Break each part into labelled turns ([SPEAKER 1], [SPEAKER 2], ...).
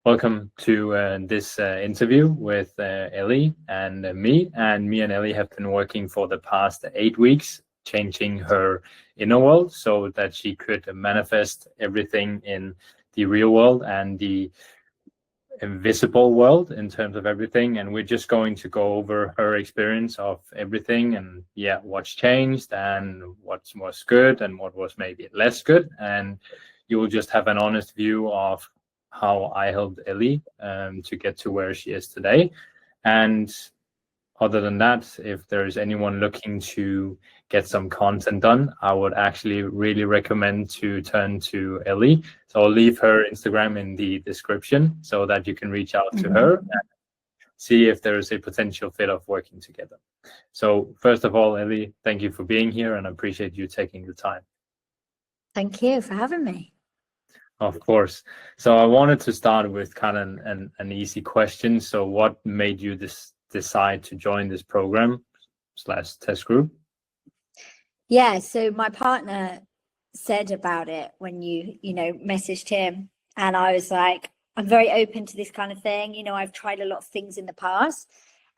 [SPEAKER 1] Welcome to this interview with Ellie and me. And me and Ellie have been working for the past 8 weeks, changing her inner world so that she could manifest everything in the real world and the invisible world in terms of everything. And we're just going to go over her experience of everything and what's changed and what was good and what was maybe less good. And you will just have an honest view of how I helped Ellie to get to where she is today. And other than that, if there is anyone looking to get some content done, I would actually really recommend to turn to Ellie. So I'll leave her Instagram in the description so that you can reach out to her and see if there is a potential fit of working together. So first of all, Ellie, thank you for being here and I appreciate you taking the time.
[SPEAKER 2] Thank you for having me.
[SPEAKER 1] Of course. So I wanted to start with kind of an easy question. So what made you decide to join this program / test group?
[SPEAKER 2] Yeah, so my partner said about it when you messaged him, and I was like, I'm very open to this kind of thing. I've tried a lot of things in the past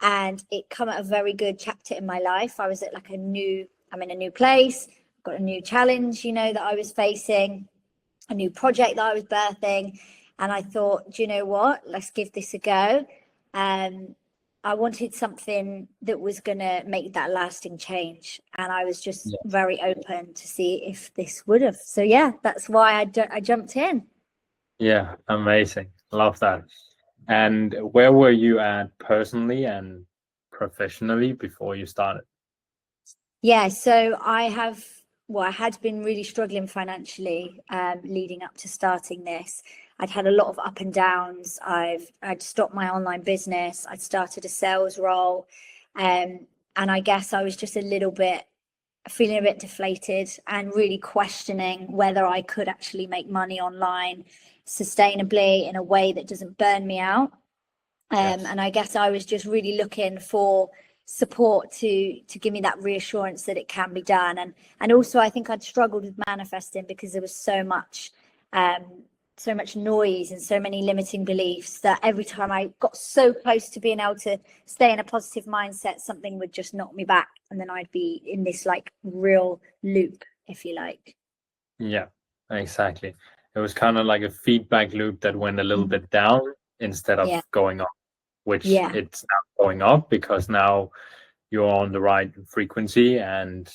[SPEAKER 2] and it come at a very good chapter in my life. I was at I'm in a new place, got a new challenge, that I was facing, a new project that I was birthing, and I thought, do you know what? Let's give this a go. I wanted something that was going to make that lasting change, and I was just very open to see if this would have. So that's why I jumped in.
[SPEAKER 1] Yeah, amazing. Love that. And where were you at personally and professionally before you started?
[SPEAKER 2] Yeah, so I had been really struggling financially leading up to starting this. I'd had a lot of up and downs. I'd stopped my online business. I'd started a sales role. And I guess I was just feeling a bit deflated and really questioning whether I could actually make money online sustainably in a way that doesn't burn me out. And I guess I was just really looking for support to give me that reassurance that it can be done, and also I think I'd struggled with manifesting because there was so much noise and so many limiting beliefs that every time I got so close to being able to stay in a positive mindset, something would just knock me back, and then I'd be in this real loop, if you like.
[SPEAKER 1] Yeah, exactly. It was kind of like a feedback loop that went a little bit down instead of going up, which it's now going up because now you're on the right frequency and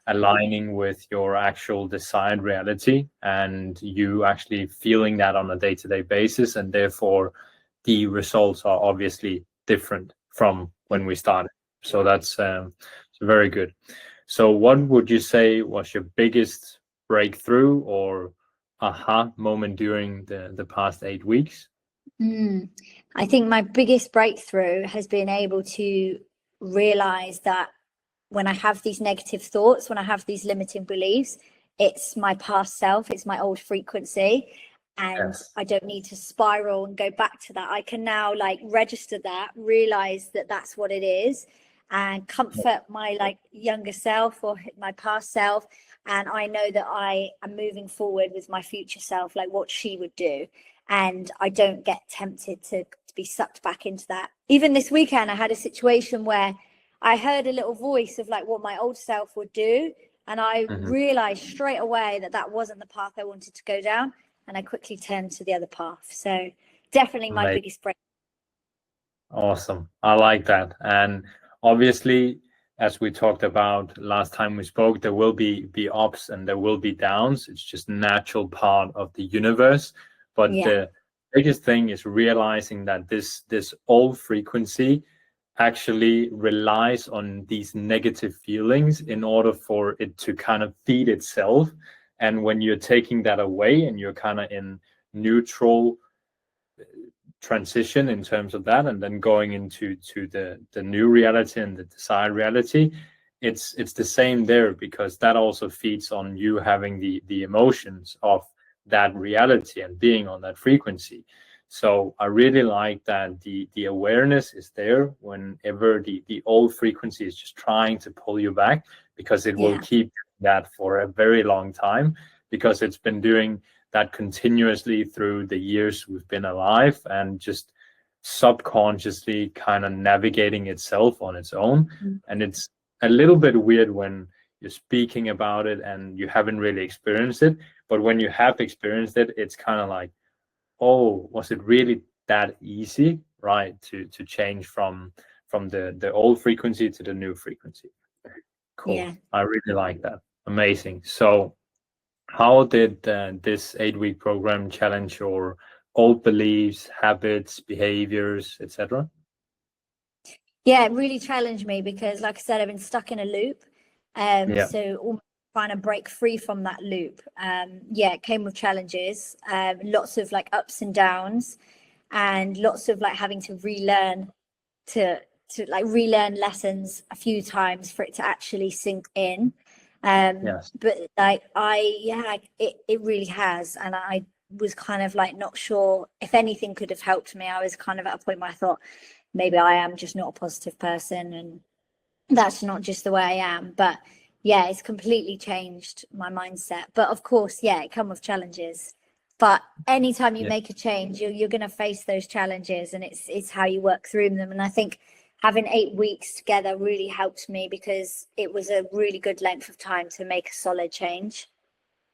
[SPEAKER 1] aligning with your actual desired reality, and you actually feeling that on a day-to-day basis, and therefore the results are obviously different from when we started. So that's very good. So what would you say was your biggest breakthrough or aha moment during the past 8 weeks?
[SPEAKER 2] I think my biggest breakthrough has been able to realize that when I have these negative thoughts, when I have these limiting beliefs, it's my past self, it's my old frequency, and I don't need to spiral and go back to that. I can now register that, realize that that's what it is, and comfort my younger self or my past self. And I know that I am moving forward with my future self, what she would do. And I don't get tempted to be sucked back into that. Even this weekend, I had a situation where I heard a little voice of what my old self would do. And I realized straight away that wasn't the path I wanted to go down. And I quickly turned to the other path. So definitely my biggest break.
[SPEAKER 1] Awesome. I like that. And obviously, as we talked about last time we spoke, there will be ups and there will be downs. It's just a natural part of the universe. But the biggest thing is realizing that this old frequency actually relies on these negative feelings in order for it to kind of feed itself. And when you're taking that away and you're kind of in neutral transition in terms of that, and then going into the new reality and the desired reality, it's the same there, because that also feeds on you having the emotions of that reality and being on that frequency. So I really like that the awareness is there whenever the old frequency is just trying to pull you back, because it will keep that for a very long time, because it's been doing that continuously through the years we've been alive, and just subconsciously kind of navigating itself on its own. And it's a little bit weird when you're speaking about it and you haven't really experienced it, but when you have experienced it, it's kind of like, oh, was it really that easy, right, to change from the old frequency to the new frequency? Cool.
[SPEAKER 2] Yeah.
[SPEAKER 1] I really like that. Amazing. So how did this 8-week program challenge your old beliefs, habits, behaviors, etc.?
[SPEAKER 2] Yeah, it really challenged me because, like I said, I've been stuck in a loop. So almost trying to break free from that loop. Yeah, it came with challenges, lots of like ups and downs, and lots of like having to relearn to like relearn lessons a few times for it to actually sink in. But like it really has, and I was kind of like not sure if anything could have helped me. I was kind of at a point where I thought maybe I am just not a positive person, and that's not just the way I am. But yeah, it's completely changed my mindset. But of course, yeah, it comes with challenges. But anytime you make a change, you're going to face those challenges, and it's how you work through them. And I think having 8 weeks together really helped me because it was a really good length of time to make a solid change.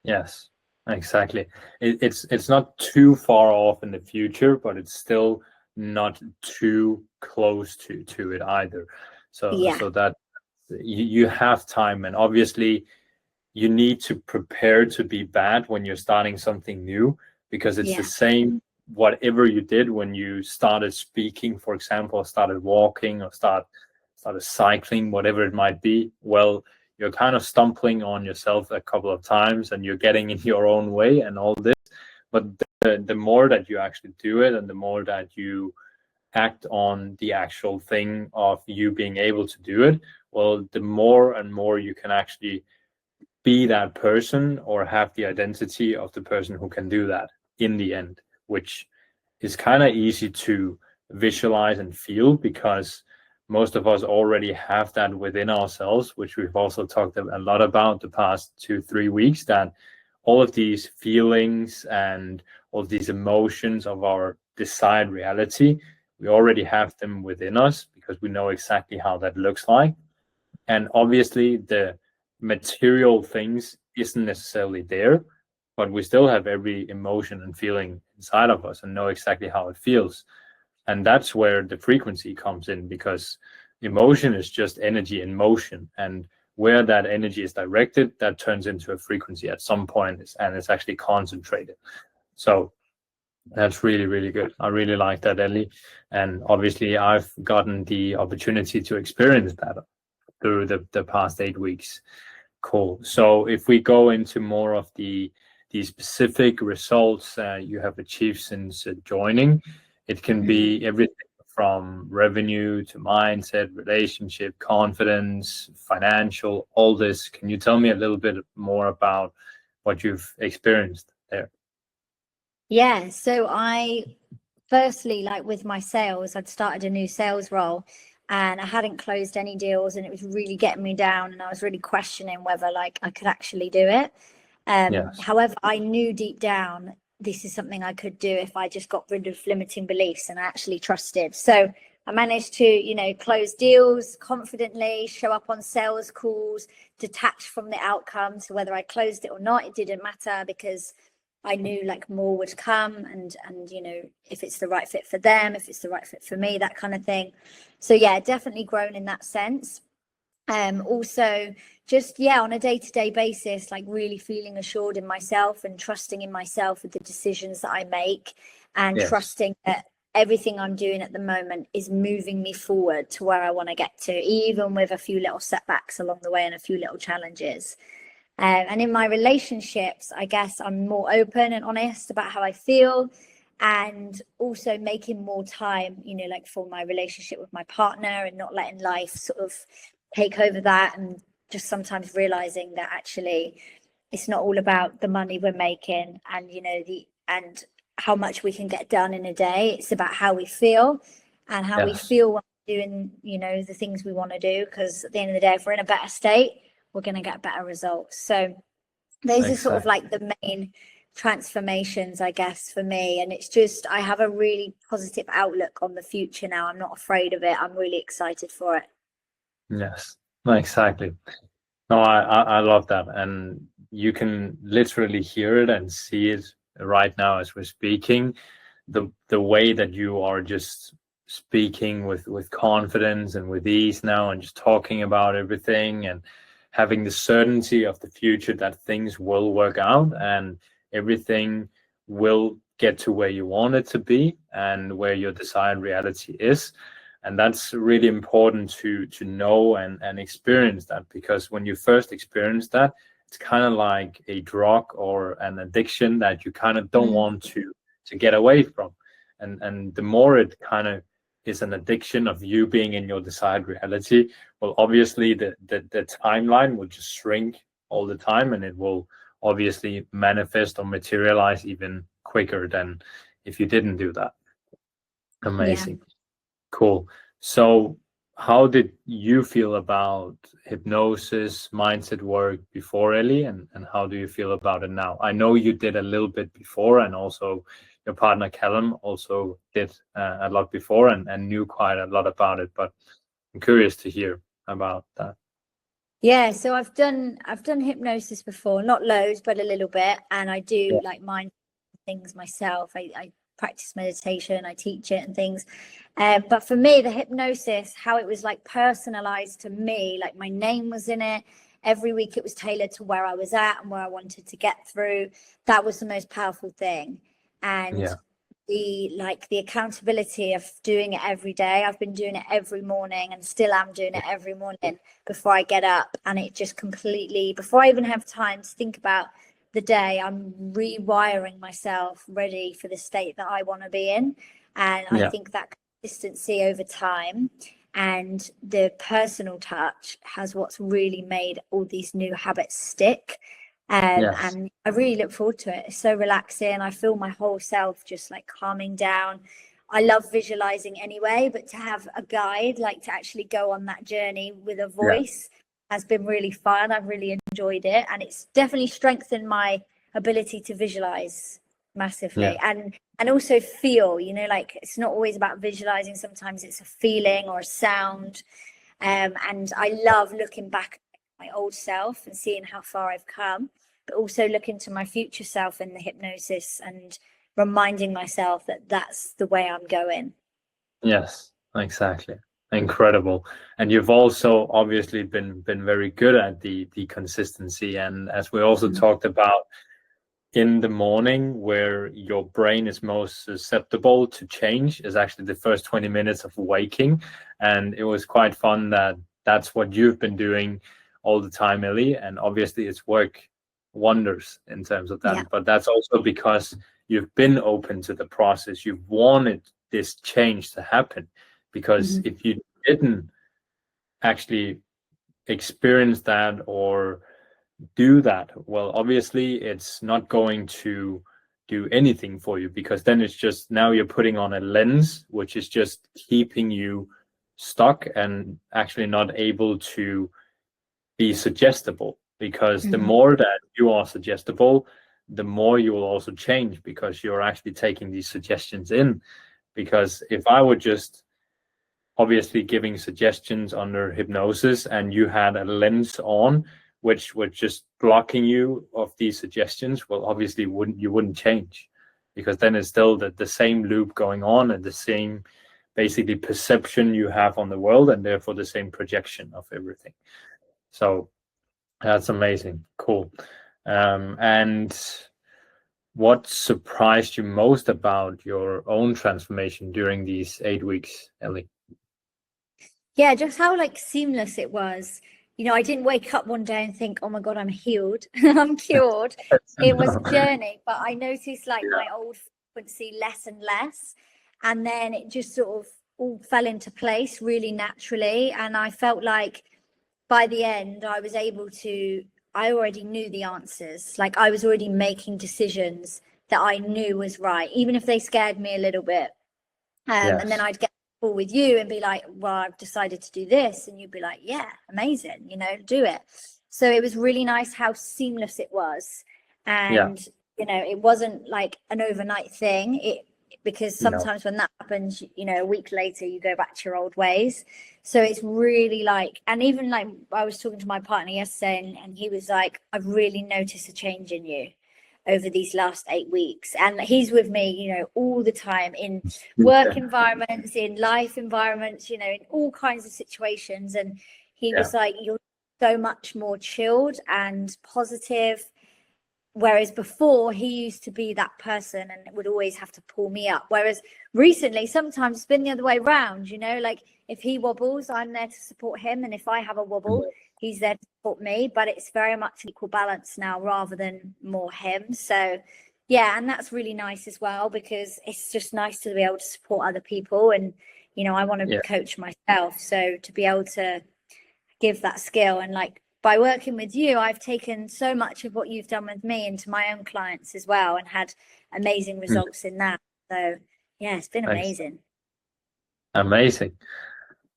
[SPEAKER 1] Yes, exactly. It's not too far off in the future, but it's still not too close to it either. So that you have time, and obviously you need to prepare to be bad when you're starting something new, because it's the same whatever you did when you started speaking, for example, started walking or started cycling, whatever it might be. Well, you're kind of stumbling on yourself a couple of times and you're getting in your own way and all this. But the more that you actually do it, and the more that you act on the actual thing of you being able to do it, well, the more and more you can actually be that person or have the identity of the person who can do that in the end, which is kind of easy to visualize and feel, because most of us already have that within ourselves, which we've also talked a lot about the past 2-3 weeks, that all of these feelings and all of these emotions of our desired reality, we already have them within us because we know exactly how that looks like. And obviously the material things isn't necessarily there, but we still have every emotion and feeling inside of us and know exactly how it feels. And that's where the frequency comes in, because emotion is just energy in motion, and where that energy is directed, that turns into a frequency at some point, and it's actually concentrated. So that's really, really good. I really like that, Ellie. And obviously I've gotten the opportunity to experience that through the past 8 weeks. Cool. So if we go into more of the specific results you have achieved since joining, it can be everything from revenue to mindset, relationship, confidence, financial, all this. Can you tell me a little bit more about what you've experienced there?
[SPEAKER 2] Yeah, so I firstly, like with my sales, I'd started a new sales role and I hadn't closed any deals, and it was really getting me down, and I was really questioning whether like I could actually do it. However, I knew deep down this is something I could do if I just got rid of limiting beliefs and I actually trusted. So I managed to, close deals confidently, show up on sales calls, detached from the outcome. So whether I closed it or not, it didn't matter, because I knew like more would come, and if it's the right fit for them, if it's the right fit for me, that kind of thing. So yeah, definitely grown in that sense. Also just on a day-to-day basis, like really feeling assured in myself and trusting in myself with the decisions that I make, and trusting that everything I'm doing at the moment is moving me forward to where I want to get to, even with a few little setbacks along the way and a few little challenges. And in my relationships, I guess I'm more open and honest about how I feel, and also making more time, like for my relationship with my partner, and not letting life sort of take over that, and just sometimes realizing that actually it's not all about the money we're making and, and how much we can get done in a day. It's about how we feel and how we feel when we're doing, the things we want to do, because at the end of the day, if we're in a better state, we're going to get better results. So those are sort of like the main transformations, I guess, for me. And it's just, I have a really positive outlook on the future now. I'm not afraid of it. I'm really excited for it.
[SPEAKER 1] Yes, exactly. No, I love that. And you can literally hear it and see it right now as we're speaking. The way that you are just speaking with confidence and with ease now, and just talking about everything and having the certainty of the future that things will work out and everything will get to where you want it to be and where your desired reality is. And that's really important to know and experience that, because when you first experience that, it's kind of like a drug or an addiction that you kind of don't want to get away from. And the more it kind of is an addiction of you being in your desired reality, well, obviously the timeline will just shrink all the time, and it will obviously manifest or materialize even quicker than if you didn't do that. Amazing. Cool. So how did you feel about hypnosis, mindset work before, Ellie, and how do you feel about it now? I know you did a little bit before, and also your partner Callum also did a lot before and knew quite a lot about it, but I'm curious to hear about that.
[SPEAKER 2] Yeah, so I've done hypnosis before, not loads, but a little bit, and I do like mind things myself. I practice meditation, I teach it and things. But for me, the hypnosis, how it was like personalized to me, like my name was in it. Every week it was tailored to where I was at and where I wanted to get through. That was the most powerful thing. And the accountability of doing it every day. I've been doing it every morning and still am doing it every morning before I get up. And it just completely, before I even have time to think about the day, I'm rewiring myself ready for the state that I want to be in. And I think that consistency over time and the personal touch has what's really made all these new habits stick. And I really look forward to it. It's so relaxing. I feel my whole self just like calming down. I love visualizing anyway, but to have a guide, like to actually go on that journey with a voice has been really fun. I've really enjoyed it. And it's definitely strengthened my ability to visualize massively and also feel, you know, like it's not always about visualizing. Sometimes it's a feeling or a sound. And I love looking back at my old self and seeing how far I've come, but also looking to my future self in the hypnosis and reminding myself that that's the way I'm going.
[SPEAKER 1] Yes, exactly. Incredible. And you've also obviously been very good at the consistency. And as we also talked about, in the morning where your brain is most susceptible to change is actually the first 20 minutes of waking. And it was quite fun that that's what you've been doing all the time, Ellie. And obviously it's worked wonders in terms of that. But that's also because you've been open to the process. You've wanted this change to happen. Because if you didn't actually experience that or do that, well, obviously it's not going to do anything for you, because then it's just, now you're putting on a lens which is just keeping you stuck and actually not able to be suggestible, because the more that you are suggestible, the more you will also change, because you're actually taking these suggestions in. Because if I were just obviously giving suggestions under hypnosis and you had a lens on which was just blocking you of these suggestions, well, obviously you wouldn't change, because then it's still the same loop going on and the same basically perception you have on the world, and therefore the same projection of everything. So that's amazing. Cool. And what surprised you most about your own transformation during these 8 weeks, Ellie?
[SPEAKER 2] Yeah, just how like seamless it was. You know, I didn't wake up one day and think, oh my God, I'm healed. I'm cured. It was a journey, but I noticed like my old frequency less and less. And then it just sort of all fell into place really naturally. And I felt like by the end, I was able to, I already knew the answers. Like I was already making decisions that I knew was right, even if they scared me a little bit. And then I'd get with you and be like, well, I've decided to do this, and you'd be like, yeah, amazing, you know, do it. So it was really nice how seamless it was, and it wasn't like an overnight thing. Because sometimes when that happens, a week later you go back to your old ways. So it's really like, and even like I was talking to my partner yesterday, and he was like, I've really noticed a change in you over these last 8 weeks. And he's with me, all the time, in work environments, in life environments, in all kinds of situations. And he was like, you're so much more chilled and positive. Whereas before, he used to be that person and would always have to pull me up. Whereas recently, sometimes it's been the other way around, like if he wobbles, I'm there to support him. And if I have a wobble, he's there to support me. But it's very much an equal balance now rather than more him. So, yeah, and that's really nice as well, because it's just nice to be able to support other people. And, I want to coach myself. So to be able to give that skill, and like, by working with you, I've taken so much of what you've done with me into my own clients as well, and had amazing results in that. So yeah, it's been amazing.
[SPEAKER 1] Amazing.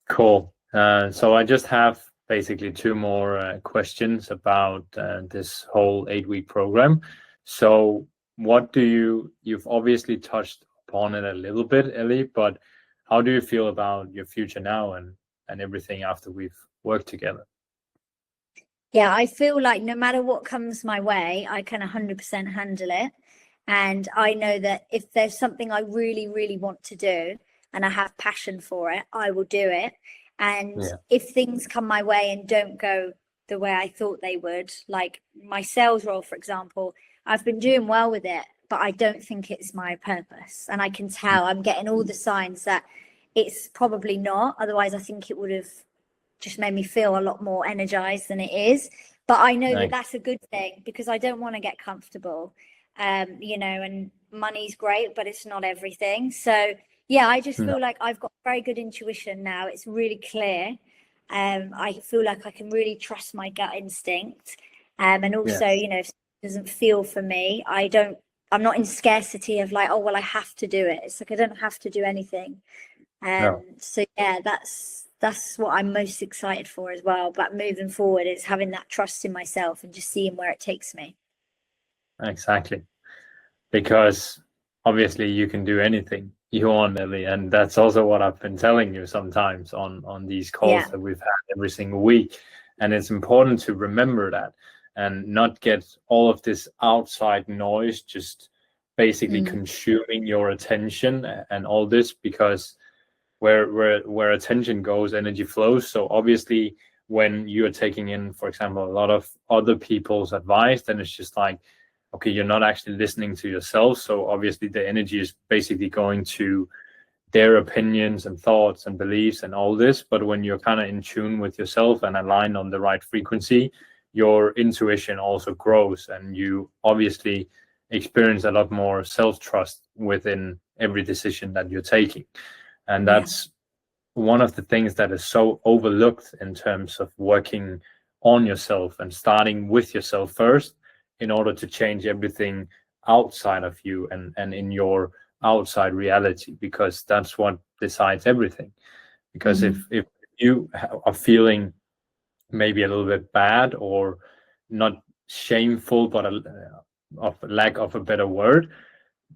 [SPEAKER 1] Cool. So I just have basically 2 more questions about this whole 8-week program. So what you've obviously touched upon it a little bit, Ellie, but how do you feel about your future now and everything after we've worked together?
[SPEAKER 2] Yeah, I feel like no matter what comes my way, I can 100% handle it. And I know that if there's something I really, really want to do and I have passion for it, I will do it. And if things come my way and don't go the way I thought they would, like my sales role, for example, I've been doing well with it, but I don't think it's my purpose. And I can tell, I'm getting all the signs that it's probably not. Otherwise, I think it would have just made me feel a lot more energized than it is. But I know that that's a good thing, because I don't want to get comfortable, and money's great, but it's not everything. So yeah, I just feel like I've got very good intuition now. It's really clear. I feel like I can really trust my gut instinct. And also, if it doesn't feel for me, I'm not in scarcity of like, oh, well, I have to do it. It's like, I don't have to do anything. So yeah, that's what I'm most excited for as well. But moving forward is having that trust in myself and just seeing where it takes me.
[SPEAKER 1] Exactly. Because obviously you can do anything you want, Ellie, and that's also what I've been telling you sometimes on these calls that we've had every single week. And it's important to remember that and not get all of this outside noise just basically consuming your attention and all this, because where attention goes, energy flows. So obviously when you're taking in, for example, a lot of other people's advice, then it's just like, okay, you're not actually listening to yourself. So obviously the energy is basically going to their opinions and thoughts and beliefs and all this. But when you're kind of in tune with yourself and aligned on the right frequency, your intuition also grows, and you obviously experience a lot more self-trust within every decision that you're taking. And that's one of the things that is so overlooked in terms of working on yourself and starting with yourself first, in order to change everything outside of you and in your outside reality, because that's what decides everything. Because if you are feeling maybe a little bit bad, or not shameful, but of lack of a better word,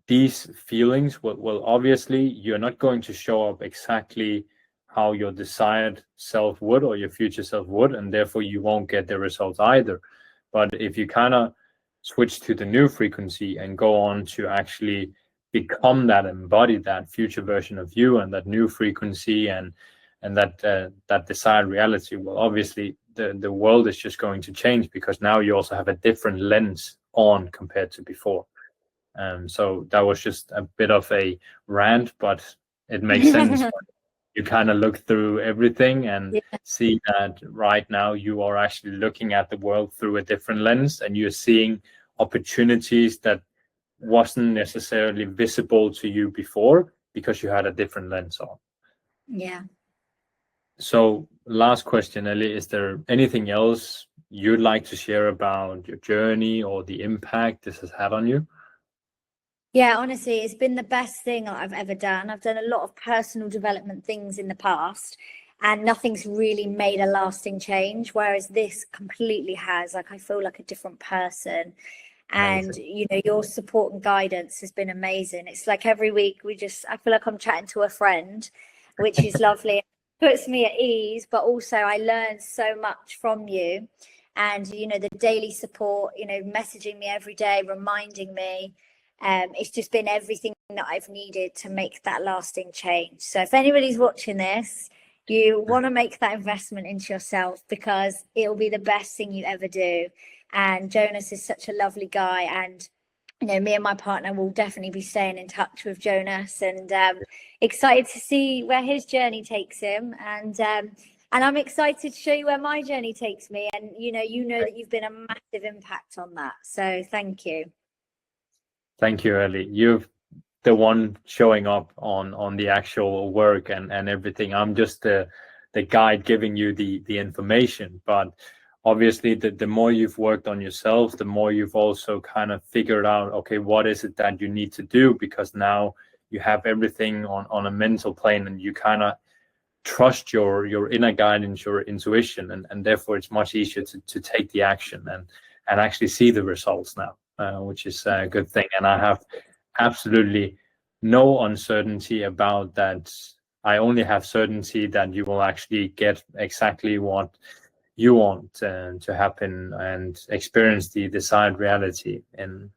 [SPEAKER 1] these feelings will obviously, you're not going to show up exactly how your desired self would, or your future self would, and therefore you won't get the results either. But if you kind of switch to the new frequency and go on to actually become that, embody that future version of you and that new frequency and that desired reality, well, obviously the world is just going to change, because now you also have a different lens on compared to before. So that was just a bit of a rant, but it makes sense. You kind of look through everything and see that right now you are actually looking at the world through a different lens, and you're seeing opportunities that wasn't necessarily visible to you before, because you had a different lens on.
[SPEAKER 2] Yeah.
[SPEAKER 1] So last question, Ellie, is there anything else you'd like to share about your journey or the impact this has had on you?
[SPEAKER 2] Yeah, honestly, it's been the best thing I've ever done. I've done a lot of personal development things in the past, and nothing's really made a lasting change, whereas this completely has. Like, I feel like a different person. And
[SPEAKER 1] Amazing.
[SPEAKER 2] you know, your support and guidance has been amazing. It's like every week I feel like I'm chatting to a friend, which is lovely. It puts me at ease, but also I learn so much from you. And you know, the daily support, you know, messaging me every day, reminding me, it's just been everything that I've needed to make that lasting change. So if anybody's watching this, you want to make that investment into yourself, because it'll be the best thing you ever do. And Jonas is such a lovely guy, and you know, me and my partner will definitely be staying in touch with Jonas, and excited to see where his journey takes him. And I'm excited to show you where my journey takes me. And you know that you've been a massive impact on that. So thank you.
[SPEAKER 1] Thank you, Ellie. You're the one showing up on the actual work and everything. I'm just the guide giving you the information. But obviously, the more you've worked on yourself, the more you've also kind of figured out, okay, what is it that you need to do? Because now you have everything on a mental plane, and you kind of trust your inner guidance, your intuition, and therefore it's much easier to take the action and actually see the results now, which is a good thing. And I have absolutely no uncertainty about that. I only have certainty that you will actually get exactly what you want to happen and experience the desired reality in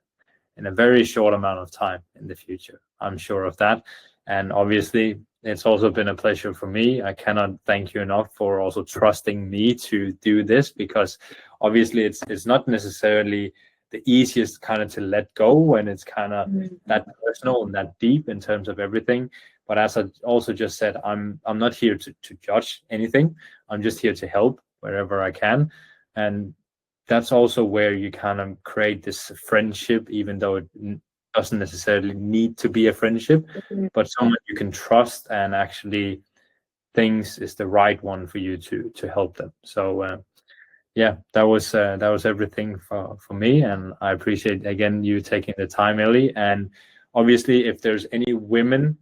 [SPEAKER 1] a very short amount of time in the future. I'm sure of that. And obviously, it's also been a pleasure for me. I cannot thank you enough for also trusting me to do this, because obviously it's not necessarily the easiest kind of to let go when it's kind of that personal and that deep in terms of everything. But as I also just said, I'm not here to judge anything. I'm just here to help wherever I can. And that's also where you kind of create this friendship, even though it doesn't necessarily need to be a friendship, but someone you can trust and actually thinks is the right one for you to help them. So yeah, that was everything for me, and I appreciate again you taking the time, Ellie. And obviously, if there's any women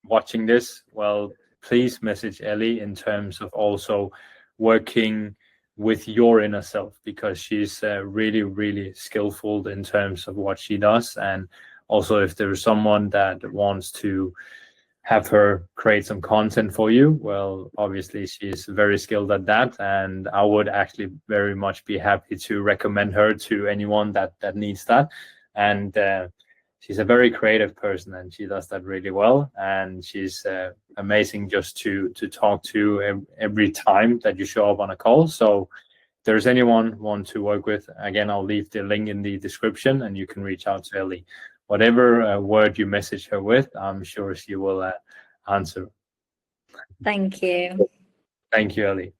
[SPEAKER 1] watching this, well, please message Ellie in terms of also working with your inner self, because she's really, really skillful in terms of what she does. And also, if there's someone that wants to have her create some content for you, well, obviously she's very skilled at that, and I would actually very much be happy to recommend her to anyone that needs that. And she's a very creative person, and she does that really well. And she's amazing just to talk to every time that you show up on a call. So if there's anyone want to work with, again, I'll leave the link in the description, and you can reach out to Ellie. Whatever word you message her with, I'm sure she will answer.
[SPEAKER 2] Thank you.
[SPEAKER 1] Thank you, Ellie.